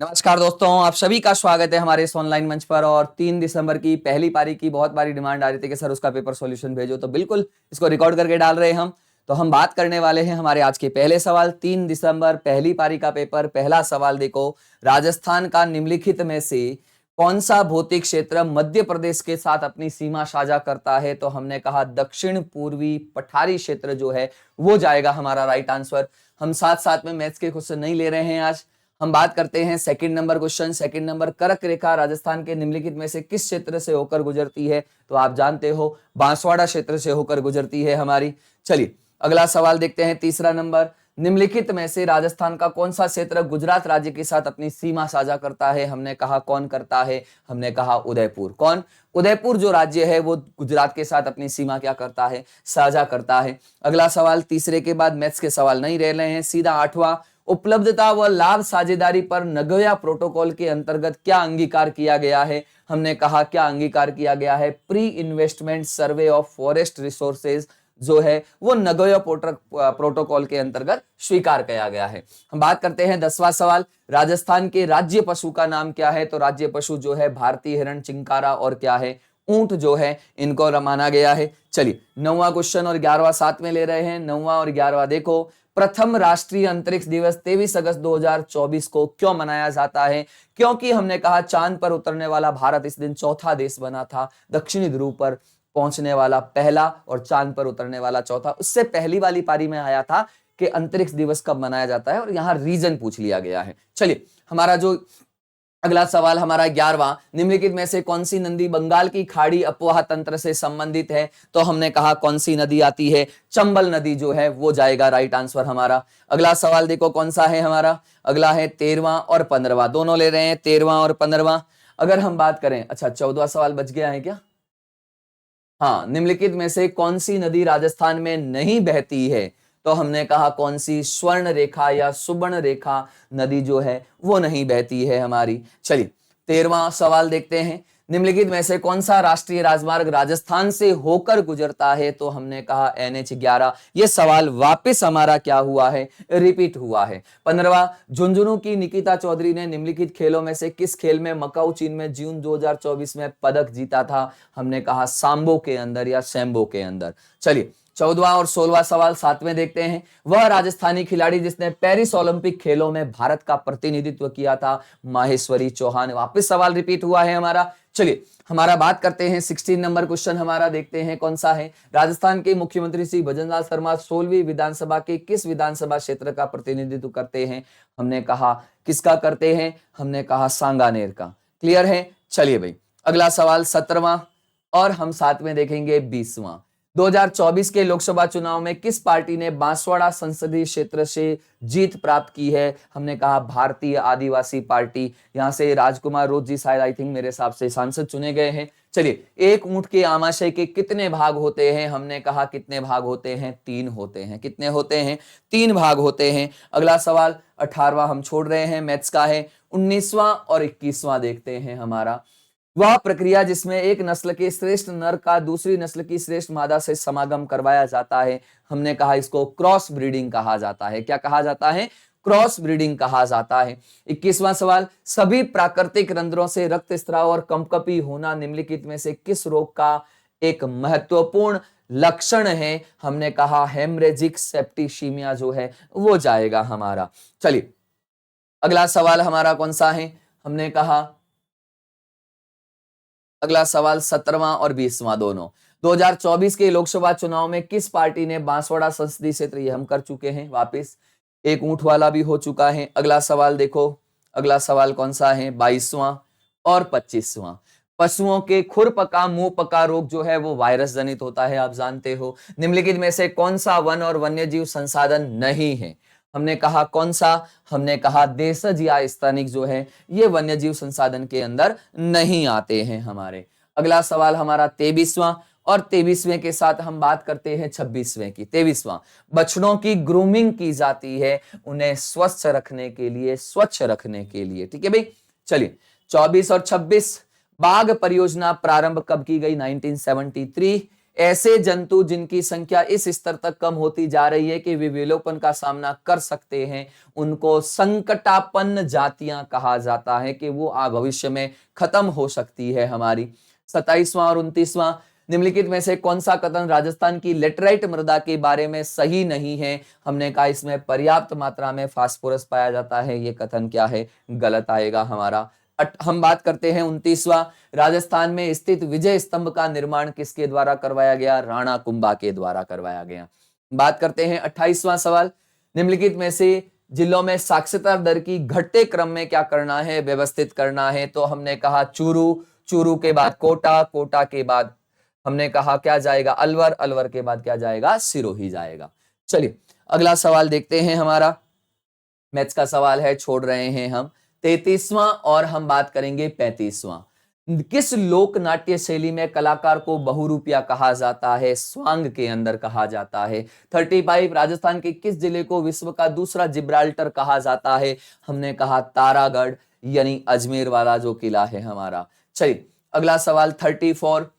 नमस्कार दोस्तों, आप सभी का स्वागत है हमारे इस ऑनलाइन मंच पर। और 3 दिसंबर की पहली पारी की बहुत बारी डिमांड आ रही थी कि सर उसका पेपर सॉल्यूशन भेजो, तो बिल्कुल इसको रिकॉर्ड करके डाल रहे हैं हम। तो हम बात करने वाले हैं हमारे आज के पहले सवाल। 3 दिसंबर पहली पारी का पेपर। पहला सवाल देखो, राजस्थान का निम्नलिखित में से कौन सा भौतिक क्षेत्र मध्य प्रदेश के साथ अपनी सीमा साझा करता है? तो हमने कहा दक्षिण पूर्वी पठारी क्षेत्र जो है वो जाएगा हमारा राइट आंसर। हम साथ साथ में मैथ्स के क्वेश्चन नहीं ले रहे हैं आज। हम बात करते हैं second number question. Second number, कर्क रेखा राजस्थान के निम्नलिखित में से किस क्षेत्र से होकर गुजरती है? तो आप जानते हो बांसवाड़ा क्षेत्र से होकर गुजरती है हमारी। चलिए अगला सवाल देखते हैं। तीसरा नंबर, निम्नलिखित में से राजस्थान का कौन सा क्षेत्र गुजरात राज्य के साथ अपनी सीमा साझा करता है? हमने कहा कौन करता है? हमने कहा उदयपुर। कौन? उदयपुर जो राज्य है वो गुजरात के साथ अपनी सीमा क्या करता है? साझा करता है। अगला सवाल, तीसरे के बाद मैथ्स के सवाल नहीं रह रहे हैं, सीधा आठवां, उपलब्धता व लाभ साझेदारी पर नगोया प्रोटोकॉल के अंतर्गत क्या अंगीकार किया गया है? हमने कहा क्या अंगीकार किया गया है? Pre investment survey of forest resources जो है वो नगोया प्रोटोकॉल के अंतर्गत स्वीकार किया गया है। हम बात करते हैं 10वां सवाल, राजस्थान के राज्य पशु का नाम क्या है? तो राज्य पशु जो है भारतीय हिरण, चिंकारा और क्या है? ऊंट जो है इनको माना गया है। चलिए 9वां क्वेश्चन और 11वां साथ में ले रहे हैं। 9वां और 11वां देखो, प्रथम राष्ट्रीय अंतरिक्ष दिवस 23 अगस्त 2024 को क्यों मनाया जाता है? क्योंकि हमने कहा चांद पर उतरने वाला भारत इस दिन चौथा देश बना था, दक्षिणी ध्रुव पर पहुंचने वाला पहला और चांद पर उतरने वाला चौथा। उससे पहली वाली पारी में आया था कि अंतरिक्ष दिवस कब मनाया जाता है और यहां रीजन पूछ लिया गया है। चलिए हमारा जो अगला सवाल हमारा 11वां, निम्नलिखित में से कौन सी नदी बंगाल की खाड़ी अपवाह तंत्र से संबंधित है? तो हमने कहा कौन सी नदी आती है? चंबल नदी जो है वो जाएगा राइट आंसर हमारा। अगला सवाल देखो कौन सा है हमारा, अगला है 13वां और 15वां, दोनों ले रहे हैं 13वां और 15वां। अगर हम बात करें, अच्छा 14वां सवाल बच गया है क्या? हाँ, निम्नलिखित में से कौन सी नदी राजस्थान में नहीं बहती है? तो हमने कहा कौन सी? स्वर्ण रेखा या सुवर्ण रेखा नदी जो है वो नहीं बहती है हमारी। चलिए 13वां सवाल देखते हैं, निम्नलिखित में से कौन सा राष्ट्रीय राजमार्ग राजस्थान से होकर गुजरता है? तो हमने कहा NH11। ये सवाल वापस हमारा क्या हुआ है? रिपीट हुआ है। 15वां, झुंझुनू की निकिता चौधरी ने निम्नलिखित खेलों में से किस खेल में मकाऊ चीन में जून 2024 में पदक जीता था? हमने कहा सांबो के अंदर या सैम्बो के अंदर। चलिए 14वां और 16वां सवाल साथ में देखते हैं, वह राजस्थानी खिलाड़ी जिसने पेरिस ओलंपिक खेलों में भारत का प्रतिनिधित्व किया था? माहेश्वरी चौहान। वापस सवाल रिपीट हुआ है हमारा। चलिए हमारा बात करते हैं 16 नंबर क्वेश्चन हमारा, देखते हैं कौन सा है। राजस्थान के मुख्यमंत्री श्री भजनलाल शर्मा 16वीं विधानसभा के किस विधानसभा क्षेत्र का प्रतिनिधित्व करते हैं? हमने कहा किसका करते हैं? हमने कहा सांगानेर का। क्लियर है? चलिए भाई अगला सवाल 17वां और हम साथ में देखेंगे 20वां। 2024 के लोकसभा चुनाव में किस पार्टी ने बांसवाड़ा संसदीय क्षेत्र से जीत प्राप्त की है? हमने कहा भारतीय आदिवासी पार्टी। यहां से राजकुमार रोज जी शायद आई थिंक मेरे हिसाब से सांसद चुने गए हैं। चलिए, एक ऊंट के आमाशय के कितने भाग होते हैं? हमने कहा कितने भाग होते हैं? 3 होते हैं। कितने होते हैं? 3 भाग होते हैं। अगला सवाल 18वां हम छोड़ रहे हैं, मैथ्स का है। 19वां और 21वां देखते हैं हमारा, वह प्रक्रिया जिसमें एक नस्ल के श्रेष्ठ नर का दूसरी नस्ल की श्रेष्ठ मादा से समागम करवाया जाता है। हमने कहा इसको क्रॉस ब्रीडिंग कहा जाता है। क्या कहा जाता है? क्रॉस ब्रीडिंग कहा जाता है। 21वां सवाल, सभी प्राकृतिक रंध्रों से रक्तस्राव और कंपकपी होना निम्नलिखित में से किस रोग का एक महत्वपूर्ण लक्षण है? हमने कहा हेमरेजिक सेप्टिसीमिया जो है वो जाएगा हमारा। चलिए अगला सवाल हमारा कौन सा है? हमने कहा अगला सवाल 17वां और 20वां दोनों। 2024 के लोकसभा चुनाव में किस पार्टी ने बांसवाड़ा संसदीय क्षेत्र, ये हम कर चुके हैं वापस, एक ऊंट वाला भी हो चुका है। अगला सवाल देखो, अगला सवाल कौन सा है? 22वां और 25वां। पशुओं के खुरपका मुंह पका रोग जो है वो वायरस जनित होता है, आप जानते हो। निम्नलिखित में से कौन सा वन और वन्यजीव संसाधन नहीं है? हमने कहा कौन सा? हमने कहा देशज या स्तनिक जो है ये वन्यजीव संसाधन के अंदर नहीं आते हैं हमारे। अगला सवाल हमारा 23वां और 23वें के साथ हम बात करते हैं 26वें की। 23वां, बछड़ों की ग्रूमिंग की जाती है उन्हें स्वच्छ रखने के लिए, स्वच्छ रखने के लिए। ठीक है भाई। चलिए 24 और 26, बाघ परियोजना प्रारंभ कब की गई? 1973। ऐसे जंतु जिनकी संख्या इस स्तर तक कम होती जा रही है कि वे विलोपन का सामना कर सकते हैं, उनको संकटापन्न जातियां कहा जाता है, कि वो भविष्य में खत्म हो सकती है हमारी। 27वां और 29वां, निम्नलिखित में से कौन सा कथन राजस्थान की लेटराइट मृदा के बारे में सही नहीं है? हमने कहा इसमें पर्याप्त मात्रा में फास्फोरस पाया जाता है, ये कथन क्या है? गलत आएगा हमारा। हम बात करते हैं 29वां, राजस्थान में स्थित विजय स्तंभ का निर्माण किसके द्वारा करवाया गया? राणा कुंभा के द्वारा करवाया गया। बात करते हैं 28वां सवाल, निम्नलिखित में से जिलों में साक्षरता दर की घटते क्रम में क्या करना है? व्यवस्थित करना है। तो हमने कहा चूरू, चूरू के बाद कोटा, कोटा के बाद हमने कहा क्या जाएगा? अलवर, अलवर के बाद क्या जाएगा? सिरोही जाएगा। चलिए अगला सवाल देखते हैं हमारा, मैथ्स का सवाल है, छोड़ रहे हैं हम। 33वां और हम बात करेंगे 35वां। किस लोक नाट्य शैली में कलाकार को बहुरूपिया कहा जाता है? स्वांग के अंदर कहा जाता है। 35, राजस्थान के किस जिले को विश्व का दूसरा जिब्राल्टर कहा जाता है? हमने कहा तारागढ़, यानी अजमेर वाला जो किला है हमारा। चलिए अगला सवाल 34,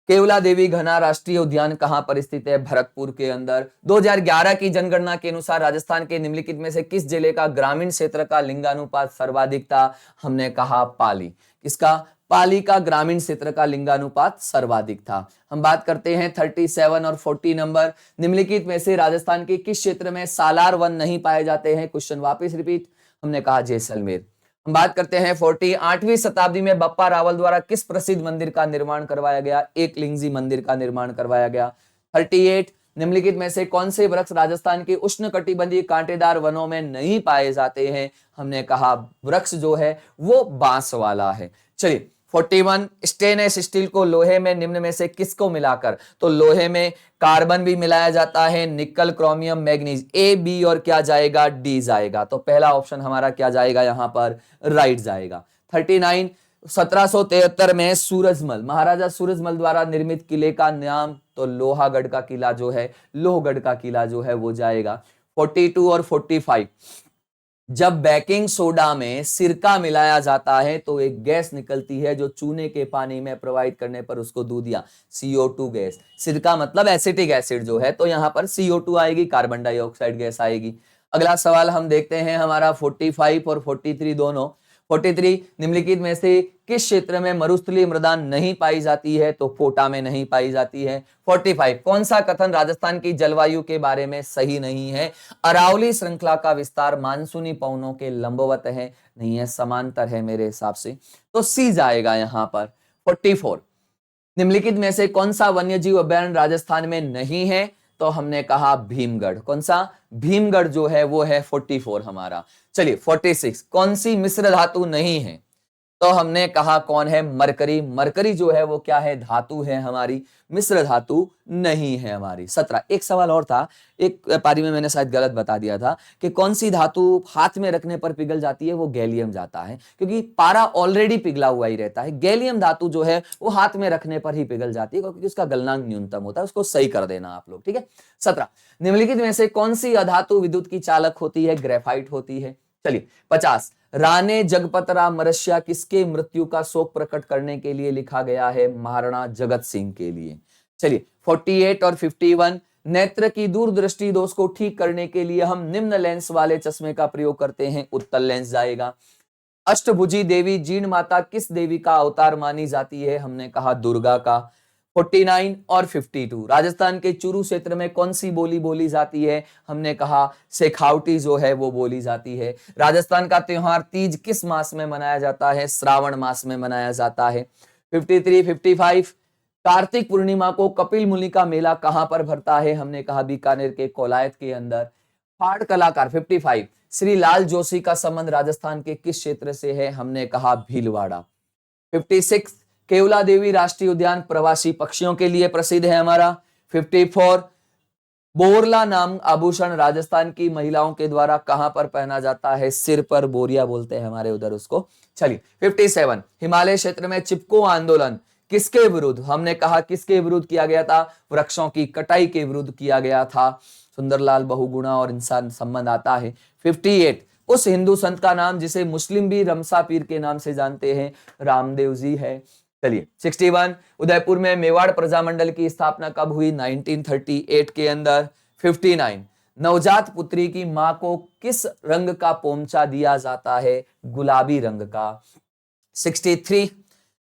केवला देवी घना राष्ट्रीय उद्यान कहां पर स्थित है? भरतपुर के अंदर। 2011 की जनगणना के अनुसार राजस्थान के निम्नलिखित में से किस जिले का ग्रामीण क्षेत्र का लिंगानुपात सर्वाधिक था? हमने कहा पाली। किसका? पाली का ग्रामीण क्षेत्र का लिंगानुपात सर्वाधिक था। हम बात करते हैं 37 और 40 नंबर, निम्नलिखित में से राजस्थान के किस क्षेत्र में सालार वन नहीं पाए जाते हैं? क्वेश्चन वापस रिपीट, हमने कहा जैसलमेर। हम बात करते हैं 40, 8वीं शताब्दी में बप्पा रावल द्वारा किस प्रसिद्ध मंदिर का निर्माण करवाया गया? एकलिंगजी मंदिर का निर्माण करवाया गया। 38, निम्नलिखित में से कौन से वृक्ष राजस्थान के उष्णकटिबंधीय कांटेदार वनों में नहीं पाए जाते हैं? हमने कहा वृक्ष जो है वो बांस वाला है। चलिए 41, स्टेनलेस स्टील को लोहे में निम्न में से किसको मिलाकर? तो लोहे में कार्बन भी मिलाया जाता है, निकल, क्रोमियम, मैग्नीज, ए, बी और क्या जाएगा? डी जाएगा। तो पहला ऑप्शन हमारा क्या जाएगा यहां पर? राइट जाएगा। 39, 1773 में सूरजमल, महाराजा सूरजमल द्वारा निर्मित किले का नाम? तो लोहागढ़ का किला जो है, लोहगढ़ का किला जो है वो जाएगा। 42 और 45, जब बेकिंग सोडा में सिरका मिलाया जाता है तो एक गैस निकलती है जो चूने के पानी में प्रोवाइड करने पर उसको दूध या CO2 गैस, सिरका मतलब एसिटिक एसिड जो है, तो यहां पर CO2 आएगी, कार्बन डाइऑक्साइड गैस आएगी। अगला सवाल हम देखते हैं हमारा 45 और 43 दोनों। 43, निम्नलिखित में से किस क्षेत्र में मरुस्थलीय मृदा नहीं पाई जाती है? तो कोटा में नहीं पाई जाती है। 45, कौन सा कथन राजस्थान की जलवायु के बारे में सही नहीं है? अरावली श्रृंखला का विस्तार मानसूनी पवनों के लंबवत है, नहीं है, समांतर है मेरे हिसाब से, तो सी जाएगा यहां पर। 44, निम्नलिखित में से कौन सा वन्यजीव अभयारण्य राजस्थान में नहीं है? तो हमने कहा भीमगढ़। कौन सा? भीमगढ़ जो है वो है 44 हमारा। चलिए 46, कौन सी मिश्र धातु नहीं है? तो हमने कहा कौन है? मरकरी। मरकरी जो है वो क्या है? धातु है हमारी, मिश्र धातु नहीं है हमारी। 17, एक सवाल और था, एक पारी में मैंने शायद गलत बता दिया था कि कौन सी धातु हाथ में रखने पर पिघल जाती है? वो गैलियम जाता है, क्योंकि पारा ऑलरेडी पिघला हुआ ही रहता है। गैलियम धातु जो है वो हाथ में रखने पर ही पिघल जाती है, क्योंकि उसका गलनांक न्यूनतम होता है। उसको सही कर देना आप लोग, ठीक है। 17, निम्नलिखित में से कौन सी अधातु विद्युत की चालक होती है? ग्रेफाइट होती है। चलिए 50, राणे जगपत राम मरसिया किसके मृत्यु का शोक प्रकट करने के लिए लिखा गया है? महाराणा जगत सिंह के लिए। चलिए 48 और 51, नेत्र की दूरदृष्टि दोष को ठीक करने के लिए हम निम्न लेंस वाले चश्मे का प्रयोग करते हैं, उत्तल लेंस जाएगा। अष्टभुजी देवी जीर्ण माता किस देवी का अवतार मानी जाती है? हमने कहा दुर्गा का। 49 और 52, राजस्थान के चूरू क्षेत्र में कौन सी बोली बोली जाती है? हमने कहा शेखावटी जो है वो बोली जाती है। राजस्थान का त्योहार तीज किस मास में मनाया जाता है? श्रावण मास में मनाया जाता है। 53, 55, कार्तिक पूर्णिमा को कपिल मुनि का मेला कहां पर भरता है? हमने कहा बीकानेर के कोलायत के अंदर। फाड़ कलाकार 55, श्री लाल जोशी का संबंध राजस्थान के किस क्षेत्र से है? हमने कहा भीलवाड़ा। 56, केवला देवी राष्ट्रीय उद्यान प्रवासी पक्षियों के लिए प्रसिद्ध है हमारा। 54, बोरला नाम आभूषण राजस्थान की महिलाओं के द्वारा कहां पर पहना जाता है? सिर पर, बोरिया बोलते हैं हमारे उधर उसको। चलिए 57, हिमालय क्षेत्र में चिपको आंदोलन किसके विरुद्ध? हमने कहा किसके विरुद्ध किया गया था? वृक्षों की कटाई के विरुद्ध किया गया था। सुंदरलाल बहुगुणा और इंसान संबंध आता है। 58, उस हिंदू संत का नाम जिसे मुस्लिम भी रमसा पीर के नाम से जानते हैं? रामदेव जी है। चलिए 61, उदयपुर में मेवाड़ प्रजामंडल की स्थापना कब हुई? 1938 के अंदर। 59, नवजात पुत्री की मां को किस रंग का पोमचा दिया जाता है? गुलाबी रंग का। 63,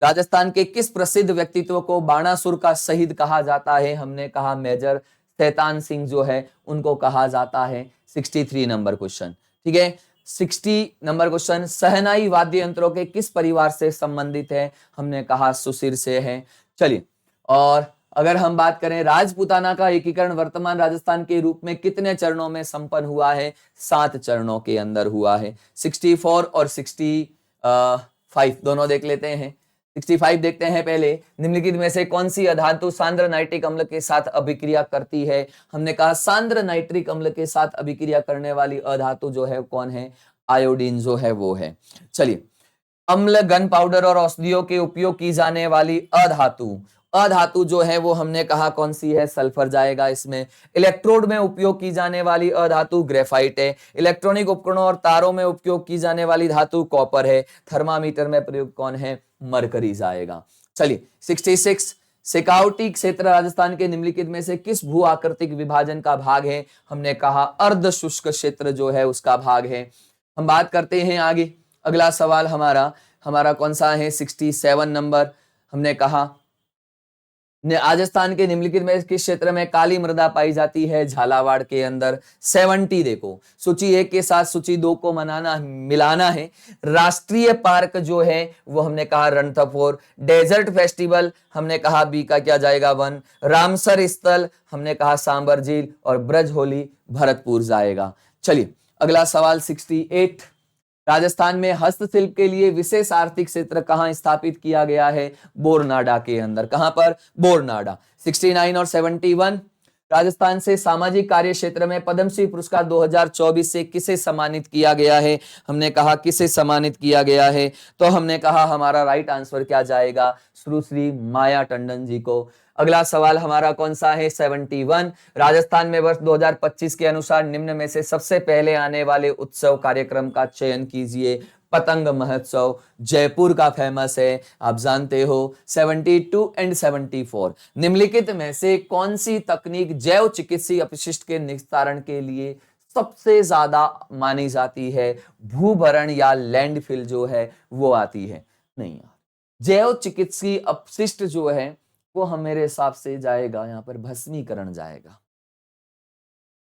राजस्थान के किस प्रसिद्ध व्यक्तित्व को बाणासुर का शहीद कहा जाता है? हमने कहा मेजर शैतान सिंह जो है उनको कहा जाता है। 63 नंबर क्वेश्चन, ठीक है। 60 नंबर क्वेश्चन, शहनाई वाद्य यंत्रों के किस परिवार से संबंधित है? हमने कहा सुशिर से है। चलिए, और अगर हम बात करें राजपूताना का एकीकरण वर्तमान राजस्थान के रूप में कितने चरणों में संपन्न हुआ है? 7 चरणों के अंदर हुआ है। 64 और 65 दोनों देख लेते हैं। 65 देखते हैं पहले, निम्नलिखित में से कौन सी अधातु सांद्र नाइट्रिक अम्ल के साथ अभिक्रिया करती है? हमने कहा सांद्र नाइट्रिक अम्ल के साथ अभिक्रिया करने वाली अधातु जो है कौन है? आयोडीन जो है वो है। चलिए, अम्ल, गन पाउडर और औषधियों के उपयोग की जाने वाली अधातु, अधातु जो है वो हमने कहा कौन सी है? सल्फर जाएगा इसमें। इलेक्ट्रोड में उपयोग की जाने वाली अधातु ग्रेफाइट है। इलेक्ट्रॉनिक उपकरणों और तारों में उपयोग की जाने वाली धातु कॉपर है। थर्मामीटर में प्रयोग कौन है? मरकरी जाएगा। चलिए 66, सिकाउटी क्षेत्र राजस्थान के निम्नलिखित में से किस भू आकृतिक विभाजन का भाग है? हमने कहा अर्ध शुष्क क्षेत्र जो है उसका भाग है। हम बात करते हैं आगे, अगला सवाल हमारा कौन सा है? 67 नंबर। हमने कहा राजस्थान के निम्नलिखित में किस क्षेत्र में काली मृदा पाई जाती है? झालावाड़ के अंदर। 70 देखो, सूची 1 के साथ सूची 2 को मिलाना है। राष्ट्रीय पार्क जो है वो हमने कहा रणथंभौर। डेजर्ट फेस्टिवल हमने कहा बी का क्या जाएगा? 1। रामसर स्थल हमने कहा सांबर झील, और ब्रज होली भरतपुर जाएगा। चलिए अगला सवाल 68, राजस्थान में हस्तशिल्प के लिए विशेष आर्थिक क्षेत्र कहां स्थापित किया गया है? बोरनाडा के अंदर। कहां पर? बोरनाडा। 69 और 71, राजस्थान से सामाजिक कार्य क्षेत्र में पद्मश्री पुरस्कार 2024 से किसे सम्मानित किया गया है? हमने कहा किसे सम्मानित किया गया है? तो हमने कहा हमारा राइट आंसर क्या जाएगा? सुश्री माया टंडन जी को। अगला सवाल हमारा कौन सा है? 71, राजस्थान में वर्ष 2025 के अनुसार निम्न में से सबसे पहले आने वाले उत्सव कार्यक्रम का चयन कीजिए। पतंग महोत्सव जयपुर का फेमस है, आप जानते हो। 72 एंड 74, निम्नलिखित में से कौन सी तकनीक जैव चिकित्सीय अपशिष्ट के निस्तारण के लिए सबसे ज्यादा मानी जाती है? भूभरण या लैंडफिल जो है वो आती है? नहीं यार, जैव चिकित्सीय अपशिष्ट जो है वो हम मेरे हिसाब से जाएगा यहां पर भस्मीकरण जाएगा।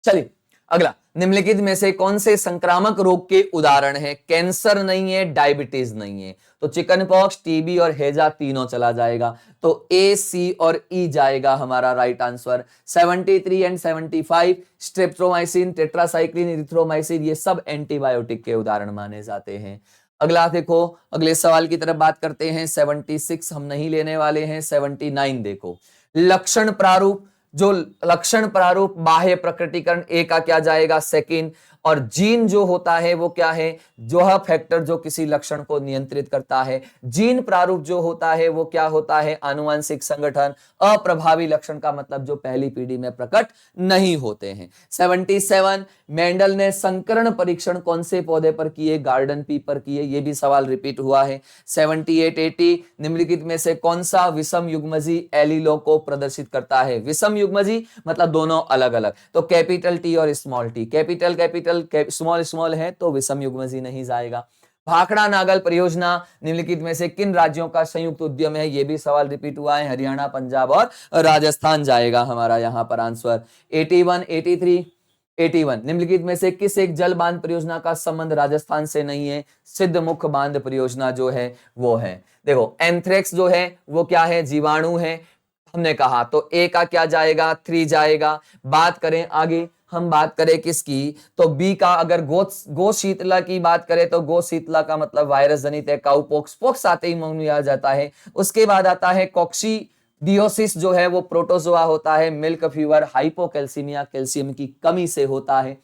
चलिए अगला, निम्नलिखित में से कौन से संक्रामक रोग के उदाहरण है? कैंसर नहीं है, डायबिटीज नहीं है, तो चिकन पॉक्स, टीबी और हैजा तीनों चला जाएगा। तो ए, सी और ई जाएगा हमारा right answer. 73 and 75, streptomycin, tetracycline, erythromycin ये सब एंटीबायोटिक के उदाहरण माने जाते हैं। अगला देखो, अगले सवाल की तरफ बात करते हैं। 76 हम नहीं लेने वाले हैं। 79 देखो, लक्षण प्रारूप, जो लक्षण प्रारूप बाह्य प्रकटीकरण ए का क्या जाएगा? सेकंड। और जीन जो होता है वो क्या है? जो फैक्टर जो किसी लक्षण को नियंत्रित करता है। जीन प्रारूप जो होता है वो क्या होता है? आनुवंशिक संगठन। अप्रभावी लक्षण का मतलब जो पहली पीढ़ी में प्रकट नहीं होते हैं। 77, मेंडल ने संकरण परीक्षण कौन से पौधे पर किए? गार्डन पी पर किए, ये भी सवाल रिपीट हुआ है। 78, 80, निम्नलिखित में से कौन सा विषम युग्मजी एलीलों को प्रदर्शित करता है? विषम युग्मजी मतलब दोनों अलग अलग, तो कैपिटल टी और small T. Capital capital small small है तो विषम युग्मजी नहीं जाएगा। भाखड़ा नागल परियोजना निम्नलिखित में से किन राज्यों का संयुक्त उद्यम है? यह भी सवाल रिपीट हुआ है। हरियाणा, पंजाब और राजस्थान जाएगा हमारा यहां पर आंसर। 81, 83, 81, निम्नलिखित में से किस एक जल बांध परियोजना का संबंध राजस्थान से नहीं है? सिद्धमुख बांध परियोजना जो है वो है। देखो एंथ्रेक्स जो है वो क्या है? जीवाणु है हमने कहा, तो ए का क्या जाएगा? 3 जाएगा। बात करें आगे, हम बात करें किसकी, तो बी का अगर गो शीतला की बात करें तो गो शीतला का मतलब वायरस जनित है। काउपोक्स, पोक्स आते ही मुंह में आ जाता है। उसके बाद आता है कॉक्सीडियोसिस जो है वो प्रोटोजोआ होता है। मिल्क फीवर हाइपोकैल्सीमिया, कैल्शियम की कमी से होता है।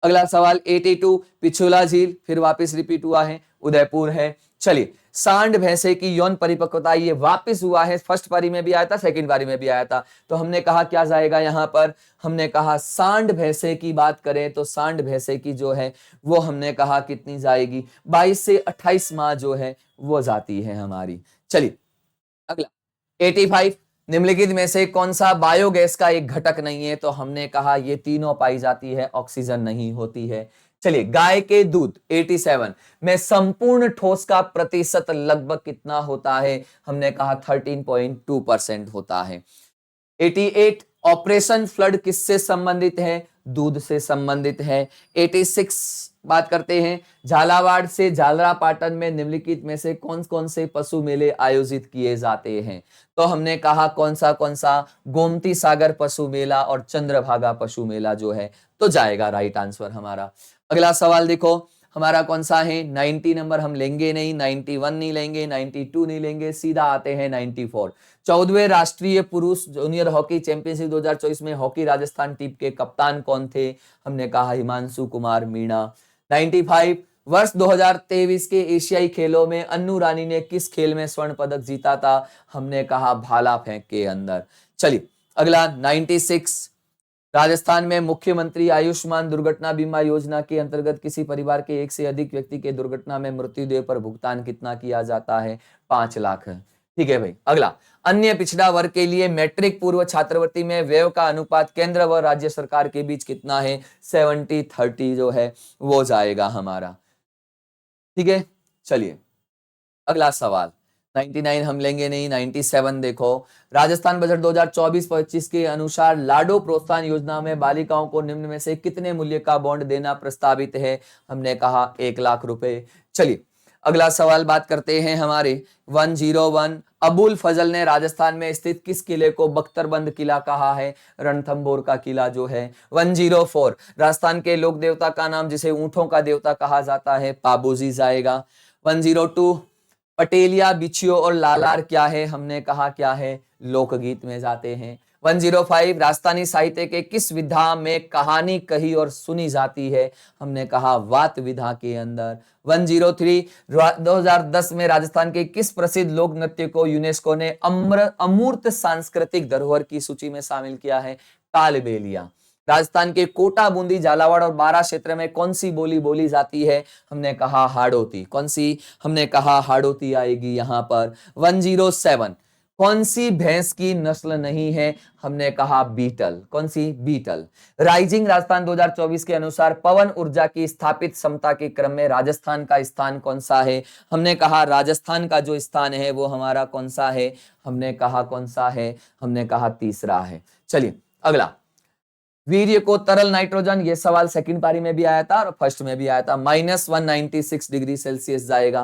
अगला सवाल 82, पिछोला झील फिर वापस रिपीट हुआ है, उदयपुर है। चलिए, सांड भैंसे की यौन परिपक्वता ये वापस हुआ है। फर्स्ट पारी में भी आया था, सेकंड पारी में भी आया था, तो हमने कहा क्या जाएगा यहां पर? हमने कहा सांड भैंसे की बात करें तो सांड भैंसे की जो है वो हमने कहा कितनी जाएगी? 22 से 28 माह जो है वो जाती है हमारी। चलिए अगला 85, निम्नलिखित में से कौन सा बायोगैस का एक घटक नहीं है? तो हमने कहा ये तीनों पाई जाती है, ऑक्सीजन नहीं होती है। चलिए, गाय के दूध 87 में संपूर्ण ठोस का प्रतिशत लगभग कितना होता है? हमने कहा 13.2% होता है। 88, ऑपरेशन फ्लड किससे संबंधित है? दूध से संबंधित है। 86 बात करते हैं, झालावाड़ से झालरापाटन में निम्नलिखित में से कौन कौन से पशु मेले आयोजित किए जाते हैं? तो हमने कहा कौन सा गोमती सागर पशु मेला और चंद्रभागा पशु मेला जो है तो जाएगा राइट आंसर हमारा। अगला सवाल देखो, हमारा कौन सा है? 90 नंबर हम लेंगे नहीं, 91 नहीं लेंगे, 92 नहीं लेंगे, सीधा आते हैं 94। 14वें राष्ट्रीय पुरुष जूनियर हॉकी चैंपियनशिप 2024 में हॉकी राजस्थान टीम के कप्तान कौन थे? हमने कहा हिमांशु कुमार मीणा। 95, वर्ष 2023 के एशियाई खेलों में अन्नू रानी ने किस खेल में स्वर्ण पदक जीता था? हमने कहा भाला फेंक के अंदर। चलिए अगला 96, राजस्थान में मुख्यमंत्री आयुष्मान दुर्घटना बीमा योजना के अंतर्गत किसी परिवार के एक से अधिक व्यक्ति के दुर्घटना में मृत्यु देने पर भुगतान कितना किया जाता है? 5 लाख। ठीक है भाई। अगला, अन्य पिछड़ा वर्ग के लिए मैट्रिक पूर्व छात्रवृत्ति में व्यय का अनुपात केंद्र व राज्य सरकार के बीच कितना है? 70-30 जो है वो जाएगा हमारा। ठीक है, चलिए अगला सवाल 99 हम लेंगे नहीं, 97 देखो, राजस्थान बजट 2024-25 के अनुसार लाडो प्रोत्साहन योजना में बालिकाओं को निम्न में से कितने मूल्य का बॉन्ड देना प्रस्तावित है? हमने कहा 1 लाख रुपए। चलिए अगला सवाल बात करते हैं हमारे 101, अबुल फजल ने राजस्थान में स्थित किस किले को बख्तरबंद किला कहा है? रणथंभौर का किला जो है। 104, राजस्थान के लोक देवता का नाम जिसे ऊंटों का देवता कहा जाता है? पाबूजी जाएगा। 102, पटेलिया, बिछियो और लालार क्या है? हमने कहा क्या है? लोकगीत में जाते हैं। 105, राजस्थानी साहित्य के किस विधा में कहानी कही और सुनी जाती है? हमने कहा वात विधा के अंदर। 103, 2010 में राजस्थान के किस प्रसिद्ध लोक नृत्य को यूनेस्को ने अमूर्त सांस्कृतिक धरोहर की सूची में शामिल किया है? कालबेलिया। राजस्थान के कोटा, बूंदी, झालावाड़ और बारां क्षेत्र में कौन सी बोली बोली जाती है? हमने कहा हाड़ौती। कौन सी? हमने कहा हाड़ौती आएगी यहां पर। 107, कौन सी भैंस की नस्ल नहीं है? हमने कहा बीटल। कौन सी? बीटल। राइजिंग राजस्थान 2024 के अनुसार पवन ऊर्जा की स्थापित क्षमता के क्रम में राजस्थान का स्थान कौन सा है? हमने कहा राजस्थान का जो स्थान है वो हमारा कौन सा है? हमने कहा कौन सा है? हमने कहा तीसरा है। चलिए अगला, वीर्य को तरल नाइट्रोजन, ये सवाल सेकंड पारी में भी आया था और फर्स्ट में भी आया था। -196 डिग्री सेल्सियस जाएगा।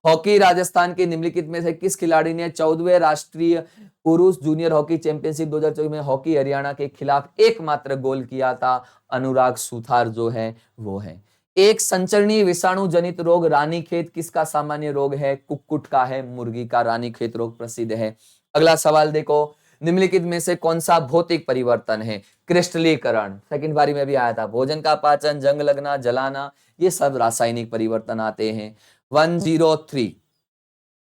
हॉकी राजस्थान के निम्नलिखित में से किस खिलाड़ी ने 14वें राष्ट्रीय पुरुष जूनियर हॉकी चैंपियनशिप 2024 में हॉकी हरियाणा के खिलाफ एकमात्र गोल किया था? अनुराग सुथार जो है वो है। एक संचरणीय विषाणु जनित रोग रानीखेत किसका सामान्य रोग है? कुक्कुट का है, मुर्गी का रानीखेत रोग प्रसिद्ध है। अगला सवाल देखो, निम्नलिखित में से कौन सा भौतिक परिवर्तन है? क्रिस्टलीकरण, सेकंड बारी में भी आया था। भोजन का पाचन, जंग लगना, जलाना, ये सब रासायनिक परिवर्तन आते हैं। 103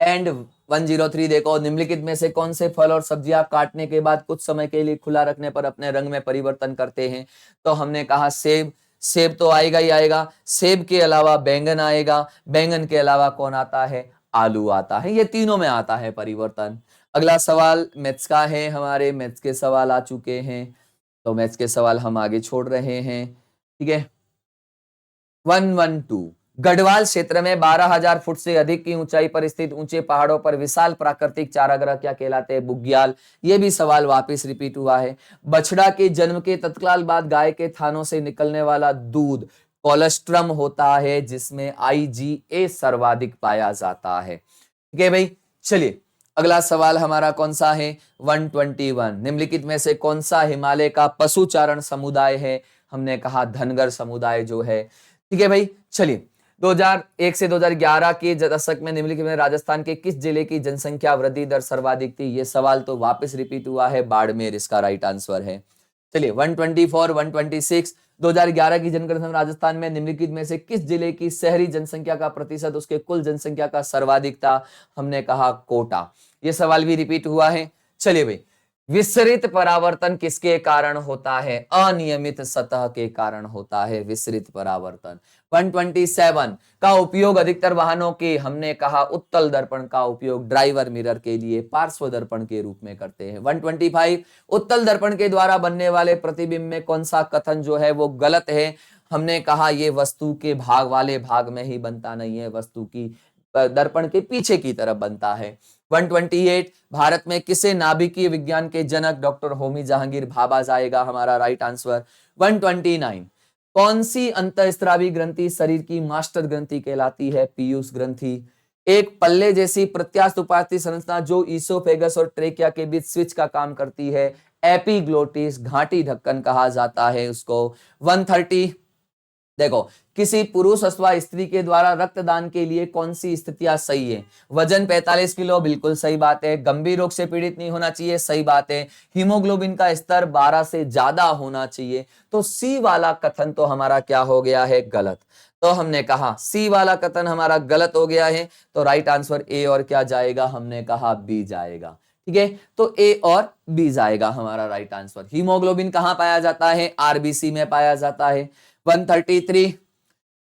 एंड 103 देखो, निम्नलिखित में से कौन से फल और सब्जियां काटने के बाद कुछ समय के लिए खुला रखने पर अपने रंग में परिवर्तन करते हैं? तो हमने कहा सेब। सेब तो आएगा ही आएगा। सेब के अलावा बैंगन आएगा। बैंगन के अलावा कौन आता है? आलू आता है। ये तीनों में आता है परिवर्तन। अगला सवाल मैथ्स का है, हमारे मैथ्स के सवाल आ चुके हैं तो मैथ्स के सवाल हम आगे छोड़ रहे हैं। ठीक है, 112, गढ़वाल क्षेत्र में 12,000 फुट से अधिक की ऊंचाई पर स्थित ऊंचे पहाड़ों पर विशाल प्राकृतिक चारागाह क्या कहलाते हैं? बुग्याल। ये भी सवाल वापस रिपीट हुआ है। बछड़ा के जन्म के तत्काल बाद गाय के थानों से निकलने वाला दूध कोलेस्ट्रम होता है जिसमें IgA सर्वाधिक पाया जाता है। ठीक है भाई, चलिए अगला सवाल हमारा कौन सा है? 121, निम्नलिखित में से कौन सा हिमालय का पशुचारण समुदाय है? हमने कहा धनगर समुदाय जो है। ठीक है भाई, चलिए 2001 से 2011 के दशक में निम्नलिखित में राजस्थान के किस जिले की जनसंख्या वृद्धि दर सर्वाधिक थी? ये सवाल तो वापस रिपीट हुआ है, बाड़मेर इसका राइट आंसर है। चलिए 124, 126, 2011 की जनगणना राजस्थान में निम्नलिखित में से किस जिले की शहरी जनसंख्या का प्रतिशत उसके कुल जनसंख्या का सर्वाधिक था? हमने कहा कोटा। यह सवाल भी रिपीट हुआ है। चलिए भाई, विसरित परावर्तन किसके कारण होता है? अनियमित सतह के कारण होता है विसरित परावर्तन। 127 का उपयोग अधिकतर वाहनों के, हमने कहा उत्तल दर्पण का उपयोग ड्राइवर मिरर के लिए पार्श्व दर्पण के रूप में करते हैं। 125 उत्तल दर्पण के द्वारा बनने वाले प्रतिबिंब में कौन सा कथन जो है वो गलत है? हमने कहा ये वस्तु के भाग वाले भाग में ही बनता नहीं है, वस्तु की दर्पण के पीछे की तरफ बनता है। 128 भारत में किसे नाभिकीय विज्ञान के जनक डॉक्टर होमी जहांगीर भाभा जाएगा हमारा राइट आंसर। 129 कौन सी अंतःस्रावी ग्रंथि शरीर की मास्टर ग्रंथि कहलाती है? पीयूष ग्रंथि। एक पल्ले जैसी प्रत्यास्थ उपास्थि संरचना जो ईसोफेगस और ट्रेकिया के बीच स्विच का काम करती है, एपिग्लोटिस, घाटी ढक्कन कहा जाता है उसको। 130 देखो, किसी पुरुष अथवा स्त्री के द्वारा रक्तदान के लिए कौन सी स्थितियां सही है? वजन 45 किलो, बिल्कुल सही बात है। गंभीर रोग से पीड़ित नहीं होना चाहिए, सही बात है। हीमोग्लोबिन का स्तर 12 से ज्यादा होना चाहिए। तो सी वाला कथन तो हमारा क्या हो गया है? गलत। तो हमने कहा सी वाला कथन हमारा गलत हो गया है, तो राइट आंसर ए और क्या जाएगा? हमने कहा बी जाएगा। ठीक है, तो ए और बी जाएगा हमारा राइट आंसर। हीमोग्लोबिन कहां पाया जाता है? आरबीसी में पाया जाता है। 133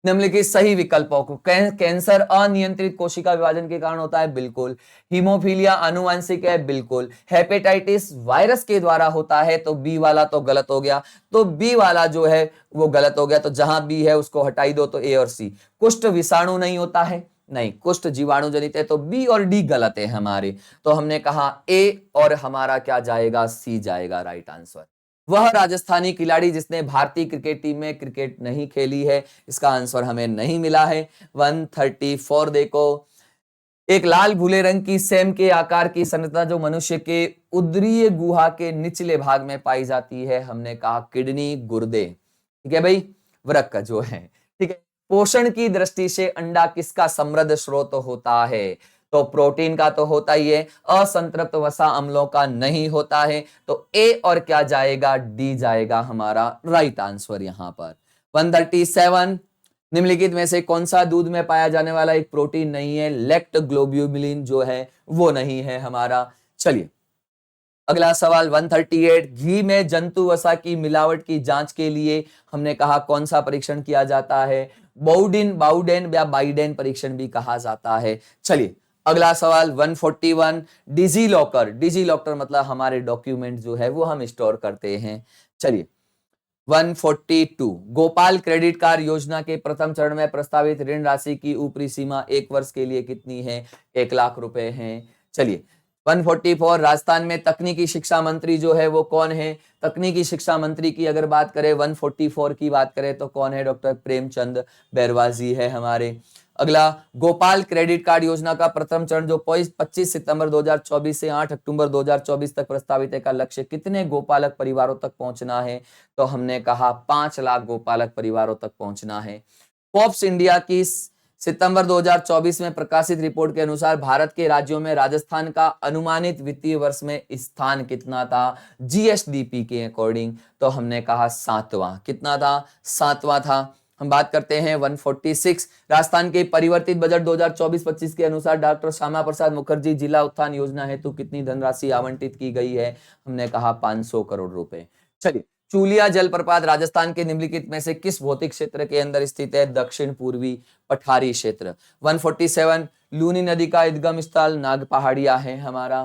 निम्नलिखित सही विकल्पों को, कैंसर अनियंत्रित कोशिका विभाजन के कारण होता है, बिल्कुल। हीमोफीलिया आनुवांशिक है, बिल्कुल। हेपेटाइटिस वायरस के द्वारा होता है, तो बी वाला तो गलत हो गया। तो बी वाला जो है वो गलत हो गया, तो जहां बी है उसको हटाई दो, तो ए और सी। कुष्ठ विषाणु नहीं होता है, नहीं, कुष्ठ जीवाणु जनित है, तो बी और डी गलत है हमारे। तो हमने कहा ए और हमारा क्या जाएगा? सी जाएगा राइट आंसर। वह राजस्थानी खिलाड़ी जिसने भारतीय क्रिकेट टीम में क्रिकेट नहीं खेली है, इसका आंसर हमें नहीं मिला है। 134 देखो, एक लाल भूले रंग की सेम के आकार की संरचना जो मनुष्य के उदरीय गुहा के निचले भाग में पाई जाती है, हमने कहा किडनी, गुर्दे। ठीक है भाई, वृक्क जो है। ठीक है, पोषण की दृष्टि से अंडा किसका समृद्ध स्रोत होता है? तो प्रोटीन का तो होता ही है, असंतृप्त वसा अम्लों का नहीं होता है। तो ए और क्या जाएगा? डी जाएगा हमारा राइट आंसर यहां पर। 137 निम्नलिखित में से कौन सा दूध में पाया जाने वाला एक प्रोटीन नहीं है? लेक्ट ग्लोब्यूलिन जो है वो नहीं है हमारा। चलिए अगला सवाल 138 घी में जंतु वसा की मिलावट की जांच के लिए हमने कहा कौन सा परीक्षण किया जाता है? बाउडेन या बाइडेन परीक्षण भी कहा जाता है। चलिए अगला सवाल 141 डिजी लॉकर मतलब हमारे डॉक्यूमेंट जो है वो हम स्टोर करते हैं। चलिए 142 गोपाल क्रेडिट कार्ड योजना के प्रथम चरण में प्रस्तावित ऋण राशि की ऊपरी सीमा 1 वर्ष के लिए कितनी है? 1 लाख रुपए है। चलिए 144 राजस्थान में तकनीकी शिक्षा मंत्री जो है वो कौन है? तकनीकी शिक्षा मंत्री की अगर बात करें 144 की बात करें तो कौन है? डॉक्टर प्रेमचंद बैरवाजी है हमारे। अगला गोपाल क्रेडिट कार्ड योजना का प्रथम चरण जो 25 सितंबर 2024 से 8 अक्टूबर 2024 तक प्रस्तावित है, का लक्ष्य कितने गोपालक परिवारों तक पहुंचना है? तो हमने कहा 5 लाख गोपालक परिवारों तक पहुंचना है। फोर्ब्स इंडिया की सितंबर 2024 में प्रकाशित रिपोर्ट के अनुसार भारत के राज्यों में राजस्थान का अनुमानित वित्तीय वर्ष में स्थान कितना था जीएसडीपी के अकॉर्डिंग? तो हमने कहा 7वां। कितना था? 7वां था। हम बात करते हैं 146 राजस्थान के परिवर्तित बजट 2024-25 के अनुसार डॉक्टर श्यामा प्रसाद मुखर्जी जिला उत्थान योजना हेतु कितनी धनराशि आवंटित की गई है? हमने कहा 500 करोड़ रुपए। चलिए चूलिया जलप्रपात राजस्थान के निम्नलिखित में से किस भौतिक क्षेत्र के अंदर स्थित है? दक्षिण पूर्वी पठारी क्षेत्र। 147 लूनी नदी का उद्गम स्थल नाग पहाड़िया है हमारा।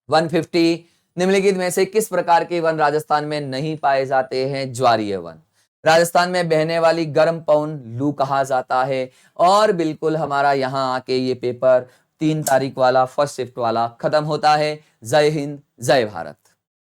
150 निम्नलिखित में से किस प्रकार के वन राजस्थान में नहीं पाए जाते हैं? ज्वारीय वन। राजस्थान में बहने वाली गर्म पवन लू कहा जाता है। और बिल्कुल हमारा यहाँ आके ये पेपर 3 तारीख वाला फर्स्ट शिफ्ट वाला खत्म होता है। जय हिंद, जय भारत।